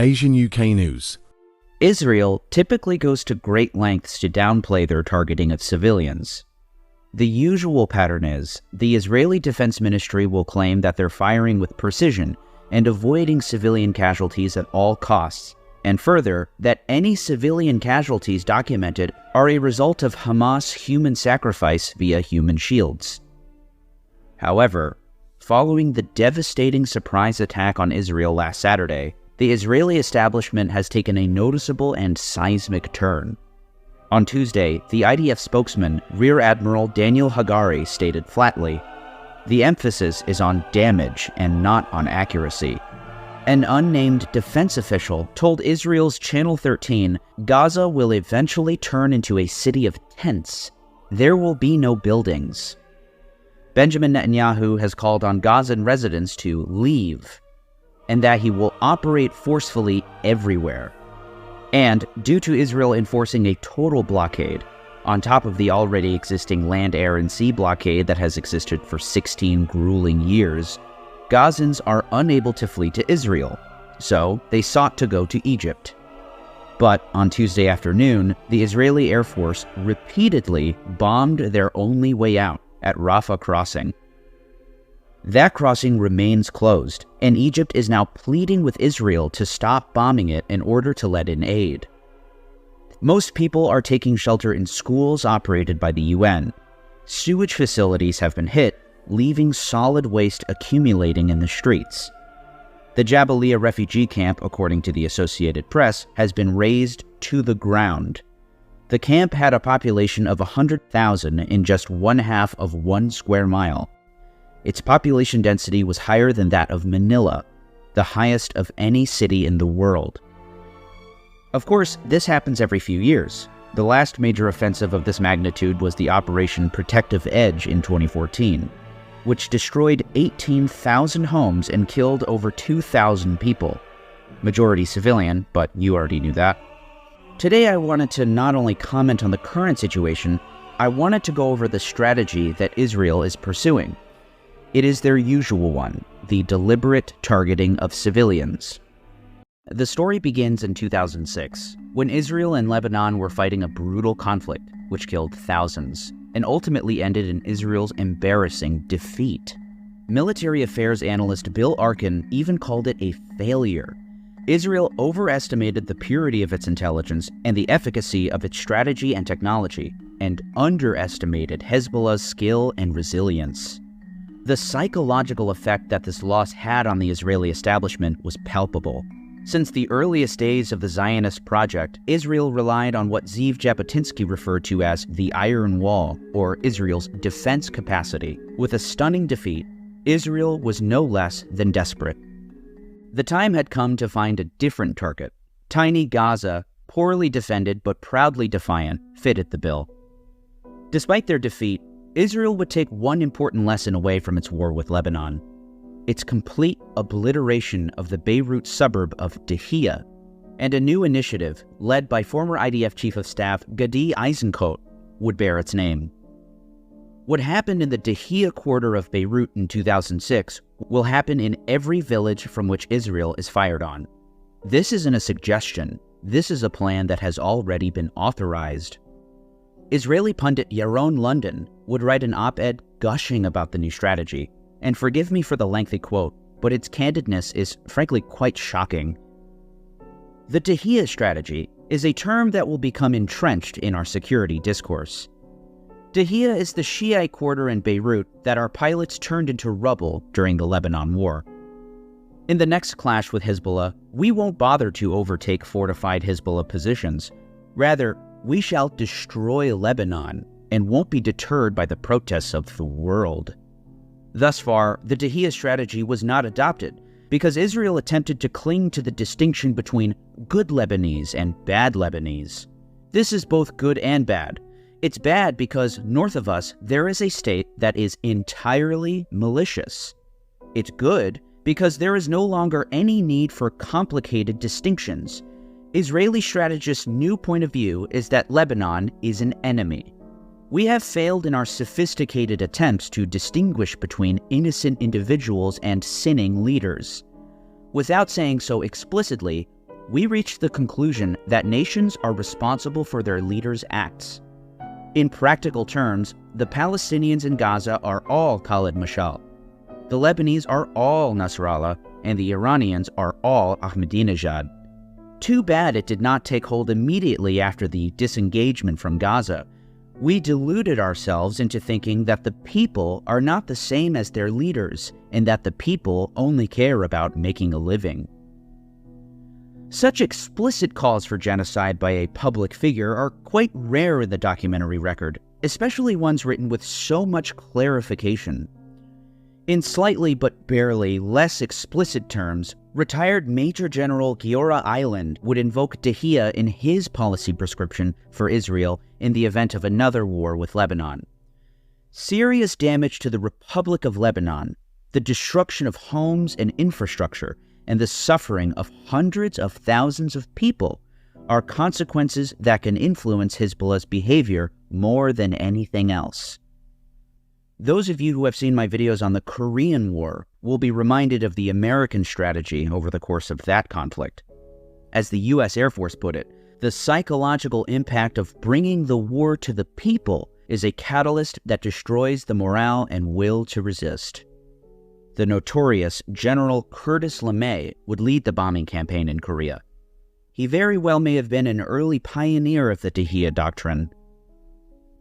Asian UK News. Israel typically goes to great lengths to downplay their targeting of civilians. The usual pattern is, the Israeli Defense Ministry will claim that they're firing with precision and avoiding civilian casualties at all costs, and further, that any civilian casualties documented are a result of Hamas human sacrifice via human shields. However, following the devastating surprise attack on Israel last Saturday, the Israeli establishment has taken a noticeable and seismic turn. On Tuesday, the IDF spokesman, Rear Admiral Daniel Hagari, stated flatly, "The emphasis is on damage and not on accuracy." An unnamed defense official told Israel's Channel 13, "Gaza will eventually turn into a city of tents. There will be no buildings." Benjamin Netanyahu has called on Gazan residents to leave, and that he will operate forcefully everywhere. And due to Israel enforcing a total blockade, on top of the already existing land, air, and sea blockade that has existed for 16 grueling years, Gazans are unable to flee to Israel, so they sought to go to Egypt. But on Tuesday afternoon, the Israeli Air Force repeatedly bombed their only way out at Rafah crossing. That crossing remains closed, and Egypt is now pleading with Israel to stop bombing it in order to let in aid. Most people are taking shelter in schools operated by the UN. Sewage facilities have been hit, leaving solid waste accumulating in the streets. The Jabalia refugee camp, according to the Associated Press, has been razed to the ground. The camp had a population of 100,000 in just 1/2 of 1 square mile. Its population density was higher than that of Manila, the highest of any city in the world. Of course, this happens every few years. The last major offensive of this magnitude was the Operation Protective Edge in 2014, which destroyed 18,000 homes and killed over 2,000 people. Majority civilian, but you already knew that. Today I wanted to not only comment on the current situation, I wanted to go over the strategy that Israel is pursuing. It is their usual one, the deliberate targeting of civilians. The story begins in 2006, when Israel and Lebanon were fighting a brutal conflict, which killed thousands, and ultimately ended in Israel's embarrassing defeat. Military affairs analyst Bill Arkin even called it a failure. Israel overestimated the purity of its intelligence and the efficacy of its strategy and technology, and underestimated Hezbollah's skill and resilience. The psychological effect that this loss had on the Israeli establishment was palpable. Since the earliest days of the Zionist project, Israel relied on what Zeev Jabotinsky referred to as the Iron Wall, or Israel's defense capacity. With a stunning defeat, Israel was no less than desperate. The time had come to find a different target. Tiny Gaza, poorly defended but proudly defiant, fitted the bill. Despite their defeat, Israel would take one important lesson away from its war with Lebanon: its complete obliteration of the Beirut suburb of Dahiyya, and a new initiative led by former IDF Chief of Staff Gadi Eisenkot would bear its name. What happened in the Dahiyya quarter of Beirut in 2006 will happen in every village from which Israel is fired on. This isn't a suggestion. This is a plan that has already been authorized. Israeli pundit Yaron London would write an op-ed gushing about the new strategy. And forgive me for the lengthy quote, but its candidness is frankly quite shocking. The Dahiyya strategy is a term that will become entrenched in our security discourse. Dahiyya is the Shiite quarter in Beirut that our pilots turned into rubble during the Lebanon War. In the next clash with Hezbollah, we won't bother to overtake fortified Hezbollah positions. Rather, we shall destroy Lebanon and won't be deterred by the protests of the world. Thus far, the Dahiyya strategy was not adopted because Israel attempted to cling to the distinction between good Lebanese and bad Lebanese. This is both good and bad. It's bad because north of us, there is a state that is entirely malicious. It's good because there is no longer any need for complicated distinctions. Israeli strategists' new point of view is that Lebanon is an enemy. We have failed in our sophisticated attempts to distinguish between innocent individuals and sinning leaders. Without saying so explicitly, we reached the conclusion that nations are responsible for their leaders' acts. In practical terms, the Palestinians in Gaza are all Khalid Mashal. The Lebanese are all Nasrallah, and the Iranians are all Ahmadinejad. Too bad it did not take hold immediately after the disengagement from Gaza. We deluded ourselves into thinking that the people are not the same as their leaders, and that the people only care about making a living. Such explicit calls for genocide by a public figure are quite rare in the documentary record, especially ones written with so much clarification. In slightly but barely less explicit terms, retired Major General Giora Island would invoke Dahiyya in his policy prescription for Israel in the event of another war with Lebanon. Serious damage to the Republic of Lebanon, the destruction of homes and infrastructure, and the suffering of hundreds of thousands of people are consequences that can influence Hezbollah's behavior more than anything else. Those of you who have seen my videos on the Korean War will be reminded of the American strategy over the course of that conflict. As the U.S. Air Force put it, the psychological impact of bringing the war to the people is a catalyst that destroys the morale and will to resist. The notorious General Curtis LeMay would lead the bombing campaign in Korea. He very well may have been an early pioneer of the Dahiyya doctrine.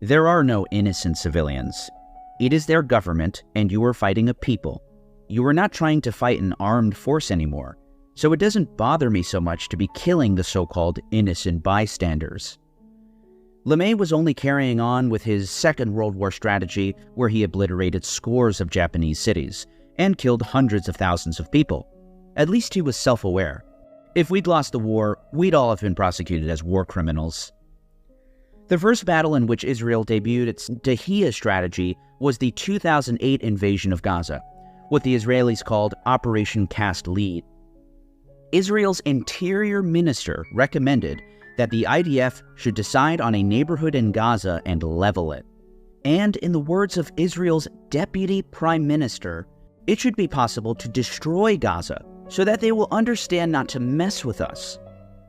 There are no innocent civilians. It is their government, and you are fighting a people. You are not trying to fight an armed force anymore, so it doesn't bother me so much to be killing the so-called innocent bystanders. LeMay was only carrying on with his Second World War strategy, where he obliterated scores of Japanese cities and killed hundreds of thousands of people. At least he was self-aware. If we'd lost the war, we'd all have been prosecuted as war criminals. The first battle in which Israel debuted its Dahiyya strategy was the 2008 invasion of Gaza, what the Israelis called Operation Cast Lead. Israel's interior minister recommended that the IDF should decide on a neighborhood in Gaza and level it. And in the words of Israel's deputy prime minister, it should be possible to destroy Gaza so that they will understand not to mess with us.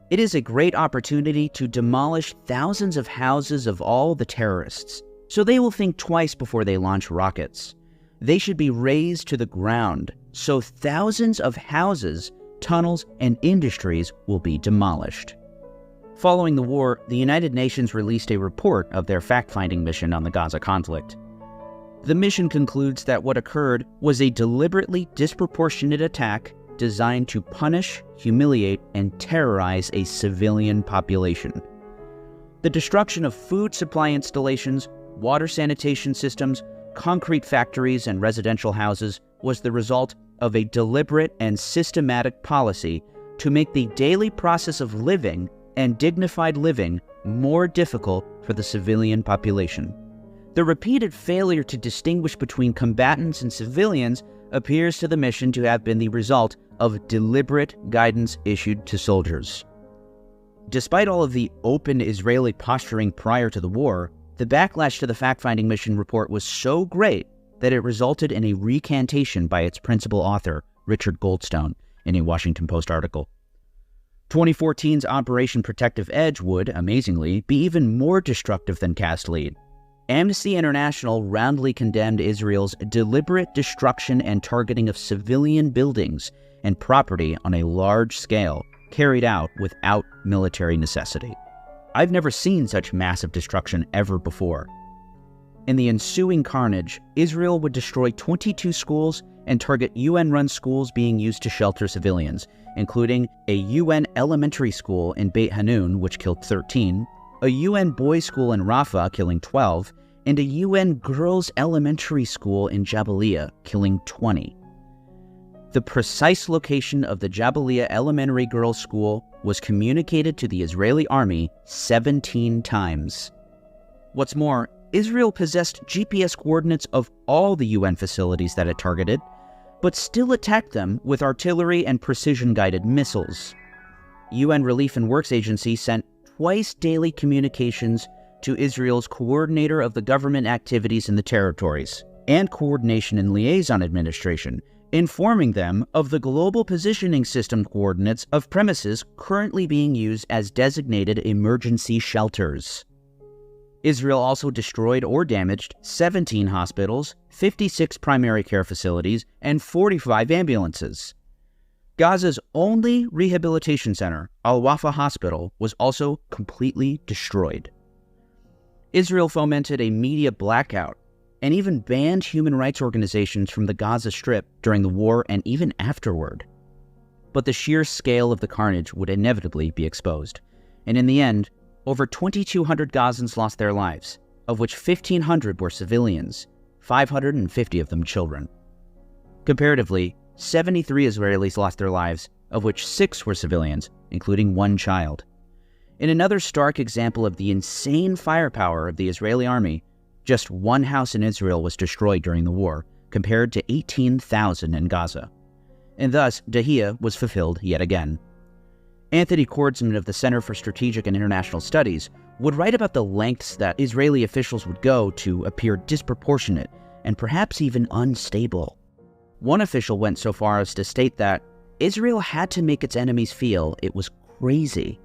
It is a great opportunity to demolish thousands of houses of all the terrorists, so they will think twice before they launch rockets. They should be razed to the ground, so thousands of houses, tunnels, and industries will be demolished. Following the war, the United Nations released a report of their fact-finding mission on the Gaza conflict. The mission concludes that what occurred was a deliberately disproportionate attack designed to punish, humiliate, and terrorize a civilian population. The destruction of food supply installations, water sanitation systems, concrete factories, and residential houses was the result of a deliberate and systematic policy to make the daily process of living and dignified living more difficult for the civilian population. The repeated failure to distinguish between combatants and civilians appears to the mission to have been the result of deliberate guidance issued to soldiers. Despite all of the open Israeli posturing prior to the war, the backlash to the fact-finding mission report was so great that it resulted in a recantation by its principal author, Richard Goldstone, in a Washington Post article. 2014's Operation Protective Edge would, amazingly, be even more destructive than Cast Lead. Amnesty International roundly condemned Israel's deliberate destruction and targeting of civilian buildings and property on a large scale, carried out without military necessity. I've never seen such massive destruction ever before. In the ensuing carnage, Israel would destroy 22 schools and target UN-run schools being used to shelter civilians, including a UN elementary school in Beit Hanun, which killed 13, a UN boys' school in Rafah, killing 12, and a UN girls' elementary school in Jabalia, killing 20. The precise location of the Jabalia Elementary Girls' School was communicated to the Israeli army 17 times. What's more, Israel possessed GPS coordinates of all the UN facilities that it targeted, but still attacked them with artillery and precision-guided missiles. UN Relief and Works Agency sent twice daily communications to Israel's coordinator of the government activities in the territories and Coordination and Liaison Administration, informing them of the global positioning system coordinates of premises currently being used as designated emergency shelters. Israel also destroyed or damaged 17 hospitals, 56 primary care facilities, and 45 ambulances. Gaza's only rehabilitation center, Al-Wafa Hospital, was also completely destroyed. Israel fomented a media blackout and even banned human rights organizations from the Gaza Strip during the war and even afterward. But the sheer scale of the carnage would inevitably be exposed, and in the end, over 2,200 Gazans lost their lives, of which 1,500 were civilians, 550 of them children. Comparatively, 73 Israelis lost their lives, of which 6 were civilians, including 1 child. In another stark example of the insane firepower of the Israeli army, just 1 house in Israel was destroyed during the war, compared to 18,000 in Gaza. And thus, Dahiyya was fulfilled yet again. Anthony Kordsman of the Center for Strategic and International Studies would write about the lengths that Israeli officials would go to appear disproportionate and perhaps even unstable. One official went so far as to state that Israel had to make its enemies feel it was crazy